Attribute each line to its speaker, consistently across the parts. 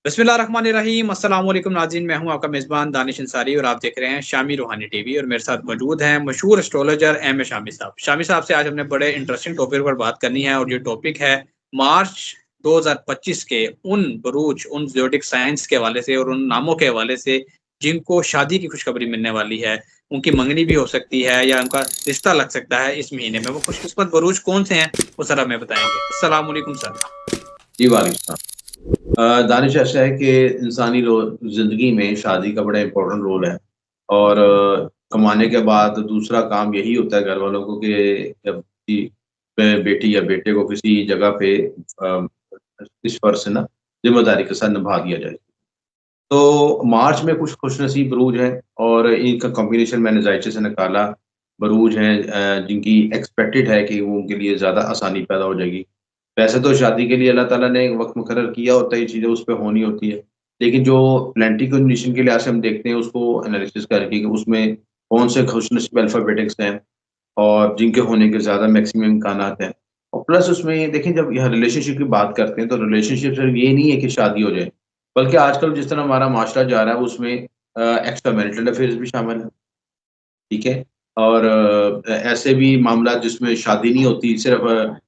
Speaker 1: बिस्मिल्लाहिर्रहमानिर्रहीम अस्सलाम वालेकुम नाज़रीन, मैं हूं आपका मेज़बान दानिश अंसारी और आप देख रहे हैं शामी रूहानी टीवी। और मेरे साथ मौजूद हैं मशहूर एस्ट्रोलॉजर एम ए शामी साहब। शामी साहब से आज हमने बड़े इंटरेस्टिंग टॉपिक पर बात करनी है और ये टॉपिक है मार्च 2025 के उन बुरूज, उन ज़ोडिक साइंस के हवाले से और उन नामों के हवाले से जिनको शादी की खुशखबरी मिलने वाली है। उनकी मंगनी भी हो सकती है या उनका रिश्ता लग सकता है इस महीने में। वो खुशकिस्मत बुरूज कौन से हैं, वो ज़रा हमें बताएँगे। अस्सलाम वालेकुम सर।
Speaker 2: जी, वालेकुम दानिश, ऐसा है कि इंसानी ज़िंदगी में शादी का बड़ा इम्पोर्टेंट रोल है और कमाने के बाद दूसरा काम यही होता है घर वालों को कि जब कि बेटी या बेटे को किसी जगह पे अ, इस फ़र्ज़ से ना ज़िम्मेदारी के साथ निभा दिया जाए। तो मार्च में कुछ खुशनसीब बुरूज हैं और इनका कॉम्बिनेशन मैंने ज़ायचे से निकाला। बुरूज हैं जिनकी एक्सपेक्टेड है कि वो उनके लिए ज़्यादा आसानी पैदा हो जाएगी। वैसे तो शादी के लिए अल्लाह ताला ने एक वक़्त मुकर्रर किया होता है, ये चीज़ें उस पे होनी होती है। लेकिन जो प्लेंटी कंडीशन के लिहाज़ से हम देखते हैं उसको एनालिसिस करके कि उसमें कौन से खुशनसीब अल्फ़ाबेटिक्स हैं और जिनके होने के ज़्यादा मैक्सिमम इम्कानात हैं। और प्लस उसमें देखिए, जब यहाँ रिलेशनशिप की बात करते हैं तो रिलेशनशिप सिर्फ़ ये नहीं है कि शादी हो जाए, बल्कि आजकल जिस तरह हमारा माशरा जा रहा है उसमें एक्स्ट्रा मैरिटल अफ़ेयर्स भी शामिल हैं। ठीक है? और ऐसे भी मामला जिसमें शादी नहीं होती, सिर्फ़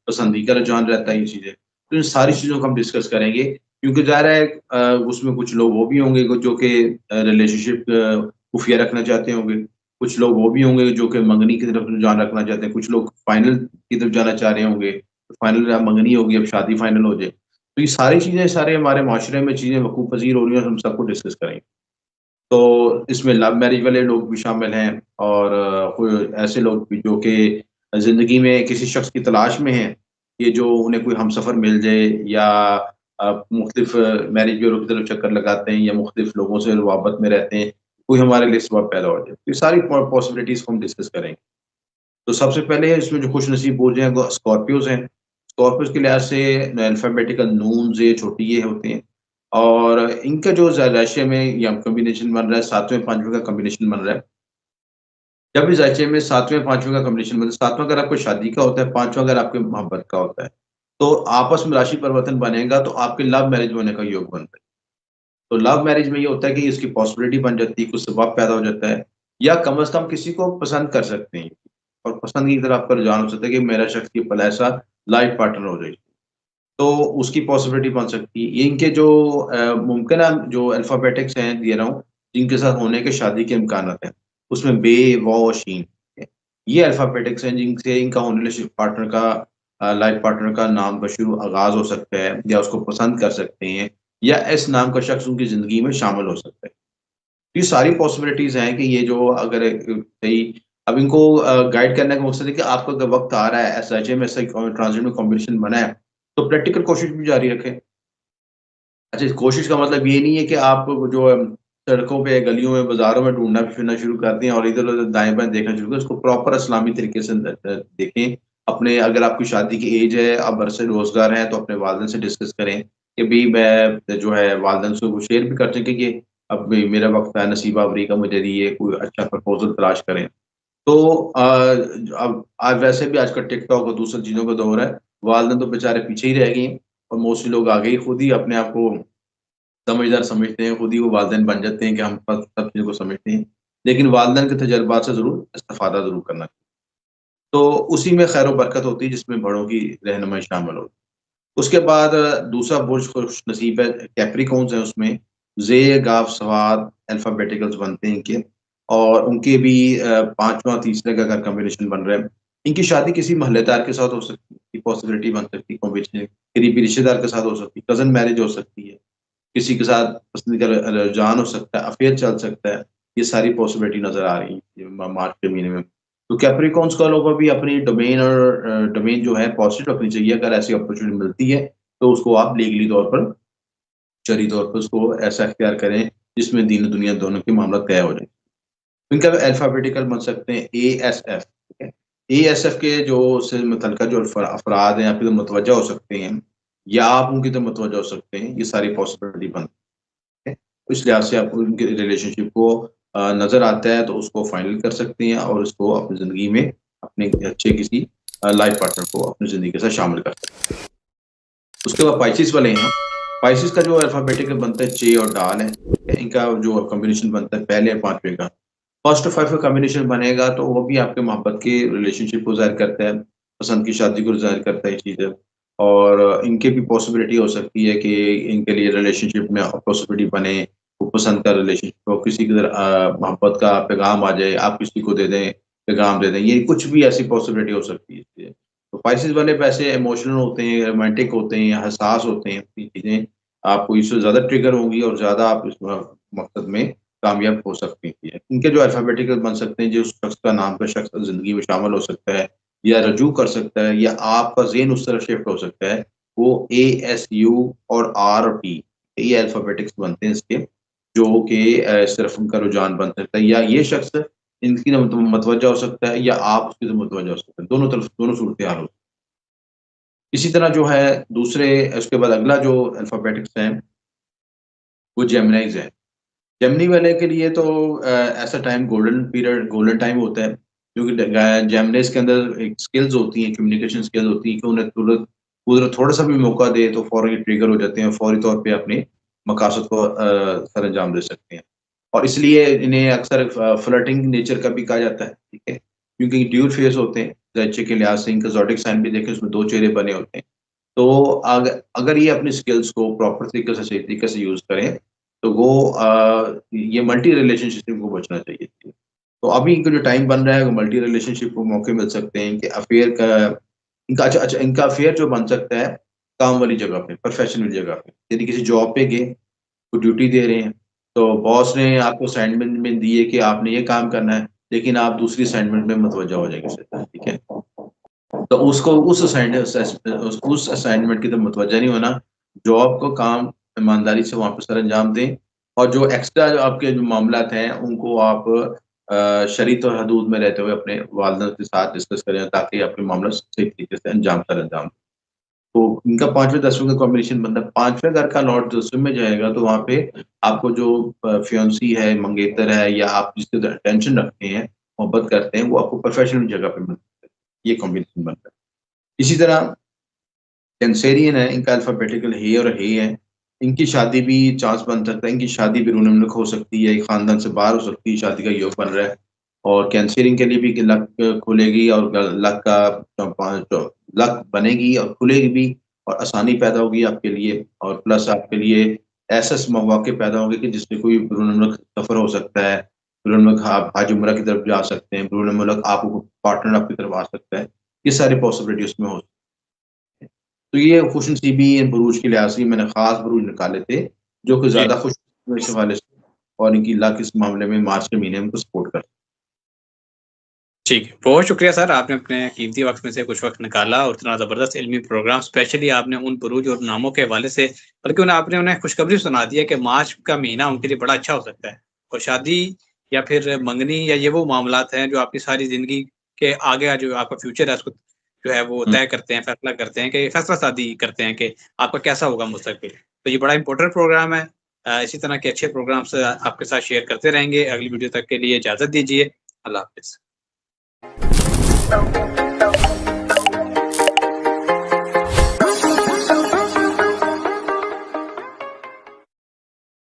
Speaker 2: पसंदीदा रुझान रहता है ये चीज़ें। तो इन सारी चीज़ों को हम डिस्कस करेंगे क्योंकि ज़ाहिर है उसमें कुछ लोग वो भी होंगे जो कि रिलेशनशिप खुफ़िया रखना चाहते होंगे। कुछ लोग वो भी होंगे जो कि मंगनी की तरफ रुझान रखना चाहते हैं। कुछ लोग फाइनल की तरफ जाना चाह रहे होंगे। फाइनल अब मंगनी होगी, अब शादी फाइनल हो जाए। तो ये सारी चीज़ें, सारे हमारे माशरे में चीज़ें वक़ूफ़ पज़ीर हो रही हैं और हम सबको डिस्कस करेंगे। तो इसमें लव मैरिज वाले लोग भी शामिल हैं और कोई ऐसे लोग भी जो कि ज़िंदगी में किसी शख़्स की तलाश में हैं, कि जो उन्हें कोई हमसफ़र मिल जाए या मुख़्तलिफ़ मैरिज ब्यूरो की तरफ चक्कर लगाते हैं या मुख़्तलिफ़ लोगों से रवाबत में रहते हैं, कोई हमारे लिए सबब पैदा हो जाए। तो ये सारी पॉसिबिलिटीज़ को हम डिस्कस करेंगे। तो सबसे पहले इसमें जो खुशनसीब बोझ हैं वो स्कॉर्पियोज़ हैं। स्कॉर्पियोज़ के लिहाज़ से अल्फ़ाबेटिकल नून, ज़े छोटी ये होते हैं और इनका जो ज़ायचे में या कॉम्बिनेशन बन रहा है 7वें 5वें का कॉम्बिनेशन बन रहा है। जब भी ज़ायचे में 7वें 5वें का कॉम्बिनेशन बने, 7वां अगर आपको शादी का होता है, 5वां अगर आपके मोहब्बत का होता है, तो आपस में राशि परिवर्तन बनेगा तो आपके लव मैरिज होने का योग बनता है। तो लव मैरिज में ये होता है कि इसकी पॉसिबिलिटी बन जाती है, कुछ सबब पैदा हो जाता है या कम से कम किसी को पसंद कर सकते हैं और पसंद की तरफ आपका रुझान हो सकता है कि मेरा शख्स ये पल ऐसा लाइफ पार्टनर हो जाए। तो उसकी पॉसिबिलिटी बन सकती है। ये इनके जो मुमकिन जो अल्फ़ाबेटिक्स हैं दे रहा हूँ, जिनके साथ होने के शादी के इम्कानात हैं, उसमें बे, वॉ, शीन, ठीक है? ये अल्फ़ाबेटिक्स हैं जिनसे इनका होने वाले पार्टनर का लाइफ़ पार्टनर का नाम का शुरू आगाज़ हो सकता है या उसको पसंद कर सकते हैं या इस नाम का शख्स उनकी ज़िंदगी में शामिल हो सकता है। ये सारी पॉसिबिलिटीज़ हैं कि ये जो अगर सही अब इनको गाइड करने का मकसद है कि आपका अगर वक़्त आ रहा है, एसएचए में ऐसा ट्रांज़िट में कॉम्बिनेशन बना है, तो प्रैक्टिकल कोशिश भी जारी रखें। अच्छा, इस कोशिश का मतलब ये नहीं है कि आप जो सड़कों पे, गलियों में, बाज़ारों में ढूँढना-फिरना शुरू कर दें और इधर-उधर दाएँ-बाएँ देखना शुरू करें। उसको प्रॉपर इस्लामी तरीके से देखें। अपने अगर आपकी शादी की एज है, आप बरसे-रोज़गार हैं, तो अपने वालिदैन से डिस्कस करें कि भई मैं जो है वालिदैन से वो शेयर भी कर सकें कि अब भई मेरा वक़्त है नसीब आवरी का, मुझे ये कोई अच्छा प्रपोज़ल तलाश करें। तो अब आज वैसे भी आजकल टिकटॉक और दूसरी चीज़ों का दौर है। वालिदैन तो बेचारे पीछे ही रह गए हैं और मोस्टली लोग आगे ही खुद ही अपने आप को समझदार समझते हैं, खुद ही वो वालिदैन बन जाते हैं कि हम सब चीज़ों को समझते हैं। लेकिन वालिदैन के तजुर्बात से ज़रूर इस्तिफ़ादा ज़रूर करना चाहिए। तो उसी में खैर व बरकत होती है जिसमें बड़ों की रहनुमाई शामिल हो। उसके बाद दूसरा बुर्ज खुशनसीब है, कैप्रिकॉर्न्स है उसमें, ज़े, गाफ, स्वाद अल्फ़ाबेटिकल्स बनते हैं इनके और उनके भी 5वां तीसरे का अगर कॉम्बिनेशन बन रहा है, इनकी शादी किसी महल्लेदार के साथ हो सकती है, ये पॉसिबिलिटी बन सकती है कॉम्बिनेशन, करीबी रिश्तेदार के साथ हो सकती है, कज़न मैरिज हो सकती है, किसी के साथ पसंदीदा रुझान हो सकता है, अफ़ेयर चल सकता है, ये सारी पॉसिबिलिटी नज़र आ रही है मार्च के महीने में। तो कैप्रिकॉर्न्स का लोगों को भी अपनी डोमेन और डोमेन जो है पॉज़िटिव रखनी चाहिए। अगर ऐसी अपॉर्च्युनिटी मिलती है, तो उसको आप लीगली तौर पर, शरई तौर पर उसको ऐसा इख्तियार करें, जिसमें दीन और दुनिया दोनों के मामला तय हो जाएँ। इनका अल्फ़ाबेटिकल बन सकते हैं एएसएफ, ठीक है? एएसएफ के जो से मुतल्लिका जो अफ़राद हैं, आपकी तरफ मुतवज्जा हो सकते हैं या आप उनकी तरफ मुतवज्जा हो सकते हैं, ये सारी पॉसिबिलिटी बन है। तो इस लिहाज़ से आप उनके रिलेशनशिप को नज़र आता है तो उसको फाइनल कर सकते हैं और उसको अपनी ज़िंदगी में अपने अच्छे किसी लाइफ़ पार्टनर को अपनी ज़िंदगी के साथ शामिल कर सकते हैं। उसके बाद पाइसेस वाले हैं, स्पाइसेस का जो अल्फ़ाबेटिकल बनता है चे और डाल है, इनका जो कॉम्बिनेशन बनता है पहले 5वें का। फर्स्ट 5 का कॉम्बिनेशन बनेगा तो वो भी आपके मोहब्बत के रिलेशनशिप को ज़ाहिर करता है, पसंद की शादी को ज़ाहिर करता है ये चीज़ें। और इनके भी पॉसिबिलिटी हो सकती है कि इनके लिए रिलेशनशिप में पॉसिबिलिटी बने, वो पसंद का रिलेशनशिप हो, किसी की मोहब्बत का पैगाम आ जाए, आप किसी को दे दें, पैगाम दे दें, ये कुछ भी ऐसी पॉसिबिलिटी हो सकती है। तो स्पाइसेस वाले वैसे इमोशनल होते हैं, रोमांटिक होते हैं, हसास होते हैं, ये चीज़ें आपको इससे ज़्यादा ट्रिगर होंगी और ज़्यादा आप इस मकसद में कामयाब हो सकती हैं। इनके जो अल्फ़ाबेटिकल बन सकते हैं, जो उस शख्स का नाम का शख्स ज़िंदगी में शामिल हो सकता है या रजू कर सकता है या आपका ज़हन उस तरफ शिफ्ट हो सकता है, वो ए, एस, यू और आर और टी, ये अल्फ़ाबेटिक्स बनते हैं इसके, जो कि सिर्फ़ उनका रुझान बन सकता है या ये शख्स इनकी तरफ मुतवज्जा हो सकता है या आप उसकी तरफ मुतवज्जा हो सकते हैं। दोनों तरफ दोनों सूरत-ए-हाल हो। इसी तरह जो है दूसरे उसके बाद अगला जो अल्फ़ाबेटिक्स है, वो जेमिनाइज़ है। जेमिनी वाले के लिए तो ऐसा time golden period golden time होता है, क्योंकि जेमिनीज़ के अंदर एक स्किल्स होती हैं, कम्युनिकेशन स्किल्स होती हैं कि उन्हें तुरंत कुदरत थोड़ा-सा भी मौका दे तो फ़ौरन ये ट्रिगर हो जाते हैं, फौरी तौर पे अपने मकासद को सरअंजाम दे सकते हैं। और इसलिए इन्हें अक्सर फ्लर्टिंग नेचर का भी कहा जाता है, ठीक है? क्योंकि ड्यूल फेस होते हैं, ज़ायचे के लिहाज़ से इनका ज़ोडिक साइन भी देखें उसमें 2 चेहरे बने होते हैं। तो अगर ये अपनी स्किल्स को प्रॉपर तरीके से सही तरीके से यूज़ करें, तो वो ये मल्टी रिलेशनशिप को बचना चाहिए। तो अभी इनका जो टाइम बन रहा है, वो मल्टी रिलेशनशिप को मौके मिल सकते हैं कि अफ़ेयर का इनका अफ़ेयर जो बन सकता है, काम वाली जगह पे, प्रोफ़ेशनल जगह पे। यदि किसी जॉब पे गए, तो ड्यूटी दे रहे हैं, तो बॉस ने आपको असाइनमेंट में दी है कि आपने ये काम करना है, लेकिन आप दूसरी असाइनमेंट में मुतवज्जा हो जाएँगे सीधा, ठीक है? तो उसको उस असाइनमेंट की तरफ मुतवज्जा नहीं होना, जॉब को काम ईमानदारी से वहाँ पे सर अंजाम दें और जो एक्स्ट्रा जो आपके जो मामलात हैं, उनको आप शरीत और हदूद में रहते हुए अपने वालिदैन के साथ डिस्कस करें ताकि आपके मामला सही तरीके से सर अंजाम दें। तो इनका 5वें 10वें का कॉम्बिनेशन बनता है, 5वें घर का लॉर्ड 10वें में जाएगा तो वहाँ पे आपको जो फियांसी है, मंगेतर है या आप जिसके साथ टेंशन रखते हैं, मोहब्बत करते हैं, वो आपको प्रोफ़ेशनल जगह पे मिल सकता है। ये कॉम्बिनेशन बनता है। इसी तरह कैंसेरियन है, इनका अल्फ़ाबेटिकल हे और हे है। इनकी शादी भी चांस बन सकता है, इनकी शादी बैरून मुल्क हो सकती है, ख़ानदान से बाहर हो सकती है, शादी का योग बन रहा है। और कैंसेरियन के लिए भी लक खुलेगी और लक का लक बनेगी और खुलेगी भी और आसानी पैदा होगी आपके लिए और प्लस आपके लिए ऐसे मौके पैदा होंगे कि जिससे कोई बैरून मुल्क सफ़र हो सकता है। बैरून मुल्क आप हज उम्रा की तरफ जा सकते हैं, बैरून मुल्क आपको पार्टनर आपकी तरफ आ सकता है। ये सारी पॉसिबिलिटी उसमें हो तो ये खुशनसीबी बुरूज के लिहाज़ से मैंने ख़ास बुरूज निकाले थे, जो कि
Speaker 1: जी।
Speaker 2: ज़्यादा खुश इस हवाले से और इनकी लक इस मामले में मार्च के महीने में उनको सपोर्ट कर
Speaker 1: ठीक है, बहुत शुक्रिया सर, आपने अपने कीमती वक़्त में से कुछ वक़्त निकाला और इतना ज़बरदस्त इल्मी प्रोग्राम स्पेशली आपने उन बुरूज और नामों के हवाले से बल्कि आपने उन्हें खुशखबरी सुना दी है कि मार्च का महीना उनके लिए बड़ा अच्छा हो सकता है और शादी या फिर मंगनी या ये वो मामलात हैं जो आपकी सारी ज़िंदगी के आगे जो आपका फ्यूचर है उसको जो है वो
Speaker 2: हुँ,
Speaker 1: तय करते हैं, फैसला करते हैं कि फैसला-सादी करते हैं कि आपका कैसा होगा मुस्तकबिल। तो ये बड़ा इम्पोर्टेंट प्रोग्राम है। इसी तरह के अच्छे प्रोग्राम्स आपके साथ शेयर करते रहेंगे। अगली वीडियो तक के लिए इजाज़त दीजिए। अल्लाह हाफ़िज़।